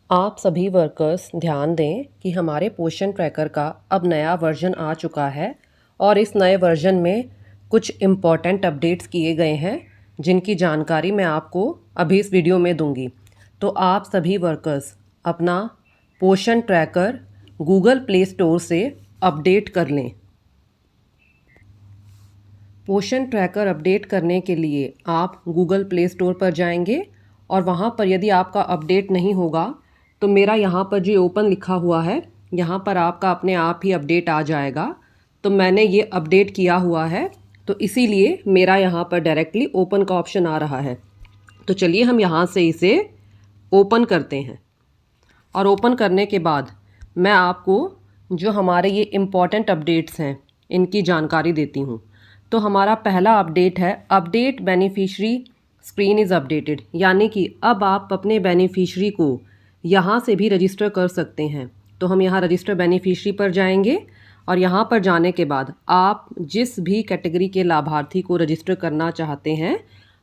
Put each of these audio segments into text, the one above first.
आप सभी वर्कर्स ध्यान दें कि हमारे पोषण ट्रैकर का अब नया वर्जन आ चुका है और इस नए वर्जन में कुछ इम्पॉर्टेंट अपडेट्स किए गए हैं जिनकी जानकारी मैं आपको अभी इस वीडियो में दूंगी। तो आप सभी वर्कर्स अपना पोषण ट्रैकर गूगल प्ले स्टोर से अपडेट कर लें। पोषण ट्रैकर अपडेट करने के लिए आप गूगल प्ले स्टोर पर जाएंगे और वहाँ पर यदि आपका अपडेट नहीं होगा तो मेरा यहाँ पर जो ओपन लिखा हुआ है यहाँ पर आपका अपने आप ही अपडेट आ जाएगा। तो मैंने ये अपडेट किया हुआ है तो इसीलिए मेरा यहाँ पर डायरेक्टली ओपन का ऑप्शन आ रहा है। तो चलिए हम यहाँ से इसे ओपन करते हैं और ओपन करने के बाद मैं आपको जो हमारे ये इम्पॉर्टेंट अपडेट्स हैं इनकी जानकारी देती हूँ। तो हमारा पहला अपडेट है update beneficiary screen is updated, यानी कि अब आप अपने बेनिफिशरी को यहाँ से भी रजिस्टर कर सकते हैं। तो हम यहाँ रजिस्टर बेनिफिशरी पर जाएंगे और यहाँ पर जाने के बाद आप जिस भी कैटेगरी के लाभार्थी को रजिस्टर करना चाहते हैं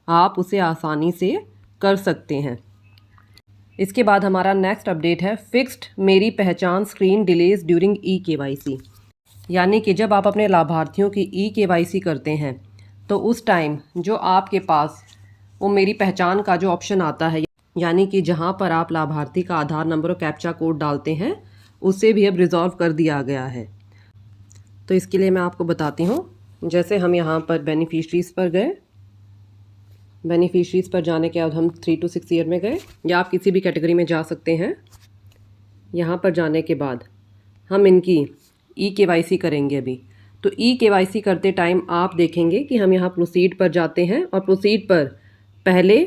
आप उसे आसानी से कर सकते हैं। इसके बाद हमारा नेक्स्ट अपडेट है फिक्स्ड मेरी पहचान स्क्रीन डिलेज ड्यूरिंग ई-KYC, यानी कि जब आप अपने लाभार्थियों की ई-KYC करते हैं तो उस टाइम जो आपके पास वो मेरी पहचान का जो ऑप्शन आता है, यानी कि जहां पर आप लाभार्थी का आधार नंबर और कैप्चा कोड डालते हैं उसे भी अब रिजॉल्व कर दिया गया है। तो इसके लिए मैं आपको बताती हूँ। जैसे हम यहाँ पर बेनिफिशरीज़ पर गए, बेनिफिशरीज़ पर जाने के बाद हम 3 to 6 ईयर में गए या आप किसी भी कैटेगरी में जा सकते हैं। यहाँ पर जाने के बाद हम इनकी ई-KYC करेंगे अभी। तो ई-KYC करते टाइम आप देखेंगे कि हम यहाँ प्रोसीड पर जाते हैं और प्रोसीड पर पहले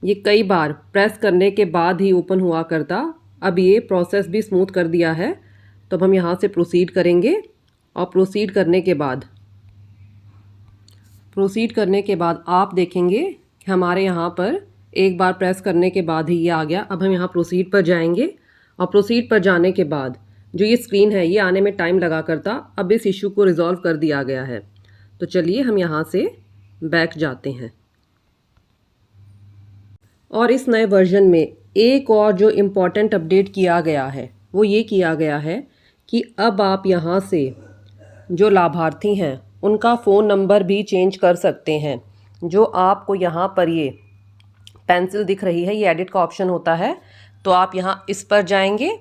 ये कई बार प्रेस करने के बाद ही ओपन हुआ करता, अब ये प्रोसेस भी स्मूथ कर दिया है। तो अब हम यहाँ से प्रोसीड करेंगे और प्रोसीड करने के बाद आप देखेंगे कि हमारे यहाँ पर एक बार प्रेस करने के बाद ही ये आ गया। अब हम यहाँ प्रोसीड पर जाएंगे और प्रोसीड पर जाने के बाद जो ये स्क्रीन है ये आने में टाइम लगा करता, अब इस इशू को रिजॉल्व कर दिया गया है। तो चलिए हम यहाँ से बैक जाते हैं और इस नए वर्जन में एक और जो इम्पॉर्टेंट अपडेट किया गया है वो ये किया गया है कि अब आप यहाँ से जो लाभार्थी हैं उनका फ़ोन नंबर भी चेंज कर सकते हैं। जो आपको यहाँ पर ये पेंसिल दिख रही है ये एडिट का ऑप्शन होता है, तो आप यहाँ इस पर जाएंगे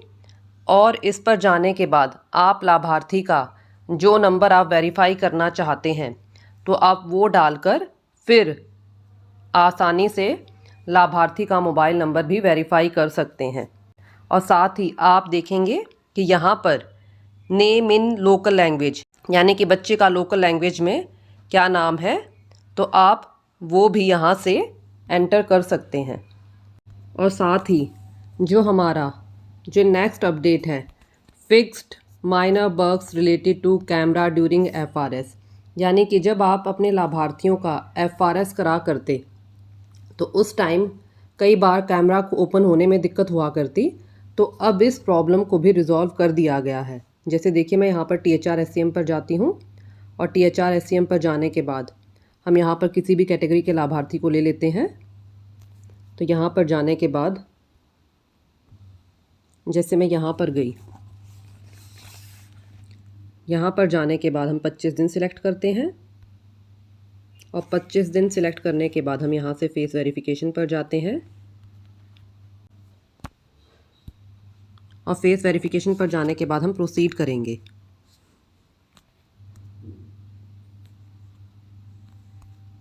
और इस पर जाने के बाद आप लाभार्थी का जो नंबर आप वेरीफाई करना चाहते हैं तो आप वो डालकर फिर आसानी से लाभार्थी का मोबाइल नंबर भी वेरीफाई कर सकते हैं। और साथ ही आप देखेंगे कि यहाँ पर नेम इन लोकल लैंग्वेज, यानी कि बच्चे का लोकल लैंग्वेज में क्या नाम है तो आप वो भी यहाँ से एंटर कर सकते हैं। और साथ ही जो हमारा जो नेक्स्ट अपडेट है fixed minor bugs related to camera during FRS, यानी कि जब आप अपने लाभार्थियों का FRS करा करते तो उस टाइम कई बार कैमरा को ओपन होने में दिक्कत हुआ करती, तो अब इस प्रॉब्लम को भी रिजॉल्व कर दिया गया है। जैसे देखिए मैं यहाँ पर THR-SCM पर जाती हूँ और THR-SCM पर जाने के बाद हम यहाँ पर किसी भी कैटेगरी के लाभार्थी को ले लेते हैं। तो यहाँ पर जाने के बाद जैसे मैं यहाँ पर गई, यहाँ पर जाने के बाद हम 25 दिन सिलेक्ट करते हैं और 25 दिन सिलेक्ट करने के बाद हम यहाँ से फेस वेरिफिकेशन पर जाते हैं और फेस वेरिफिकेशन पर जाने के बाद हम प्रोसीड करेंगे।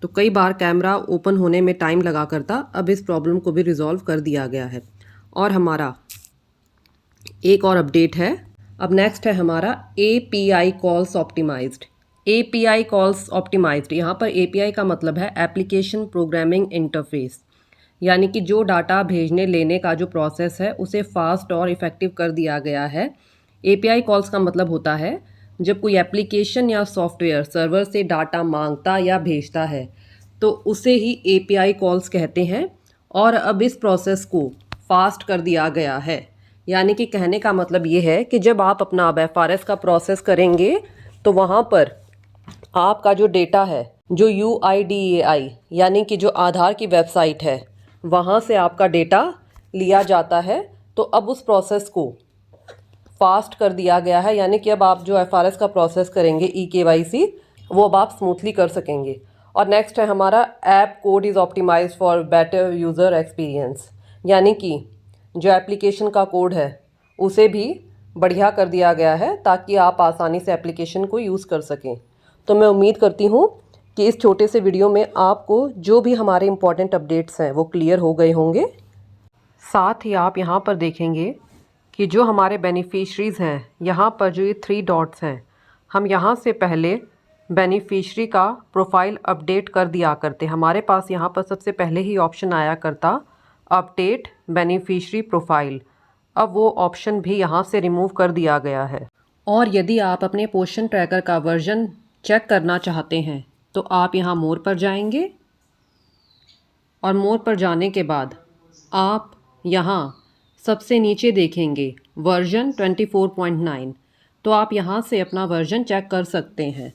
तो कई बार कैमरा ओपन होने में टाइम लगा करता, अब इस प्रॉब्लम को भी रिजॉल्व कर दिया गया है। और हमारा एक और अपडेट है, अब नेक्स्ट है हमारा API calls optimized. API calls optimized, यहाँ पर API का मतलब है एप्लीकेशन प्रोग्रामिंग इंटरफेस, यानी कि जो डाटा भेजने लेने का जो प्रोसेस है उसे फास्ट और इफ़ेक्टिव कर दिया गया है। API कॉल्स का मतलब होता है जब कोई एप्लीकेशन या सॉफ्टवेयर सर्वर से डाटा मांगता या भेजता है तो उसे ही API कॉल्स कहते हैं। और अब इस प्रोसेस को फास्ट कर दिया गया है, यानी कि कहने का मतलब ये है कि जब आप अपना अब FRS का प्रोसेस करेंगे तो वहाँ पर आपका जो डेटा है, जो UIDAI यानी कि जो आधार की वेबसाइट है वहाँ से आपका डेटा लिया जाता है। तो अब उस प्रोसेस को फास्ट कर दिया गया है, यानी कि अब आप जो FRS का प्रोसेस करेंगे eKYC वो अब आप स्मूथली कर सकेंगे। और नेक्स्ट है हमारा app code is optimized for better user experience, यानी कि जो एप्लीकेशन का कोड है उसे भी बढ़िया कर दिया गया है ताकि आप आसानी से एप्लीकेशन को यूज़ कर सकें। तो मैं उम्मीद करती हूँ कि इस छोटे से वीडियो में आपको जो भी हमारे इम्पॉर्टेंट अपडेट्स हैं वो क्लियर हो गए होंगे। साथ ही आप यहाँ पर देखेंगे कि जो हमारे बेनिफिशरीज़ हैं, यहाँ पर जो ये 3 डॉट्स हैं, हम यहाँ से पहले बेनिफिशरी का प्रोफाइल अपडेट कर दिया करते। हमारे पास यहाँ पर सबसे पहले ही ऑप्शन आया करता अपडेट बेनिफिशरी प्रोफाइल। अब वो ऑप्शन भी यहाँ से रिमूव कर दिया गया है। और यदि आप अपने पोषण ट्रैकर का वर्जन चेक करना चाहते हैं तो आप यहाँ मोर पर जाएंगे और मोर पर जाने के बाद आप यहाँ सबसे नीचे देखेंगे वर्जन 24.9। तो आप यहाँ से अपना वर्जन चेक कर सकते हैं।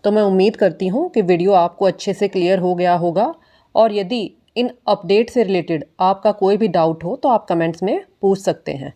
तो मैं उम्मीद करती हूँ कि वीडियो आपको अच्छे से क्लियर हो गया होगा, और यदि इन अपडेट से रिलेटेड आपका कोई भी डाउट हो तो आप कमेंट्स में पूछ सकते हैं।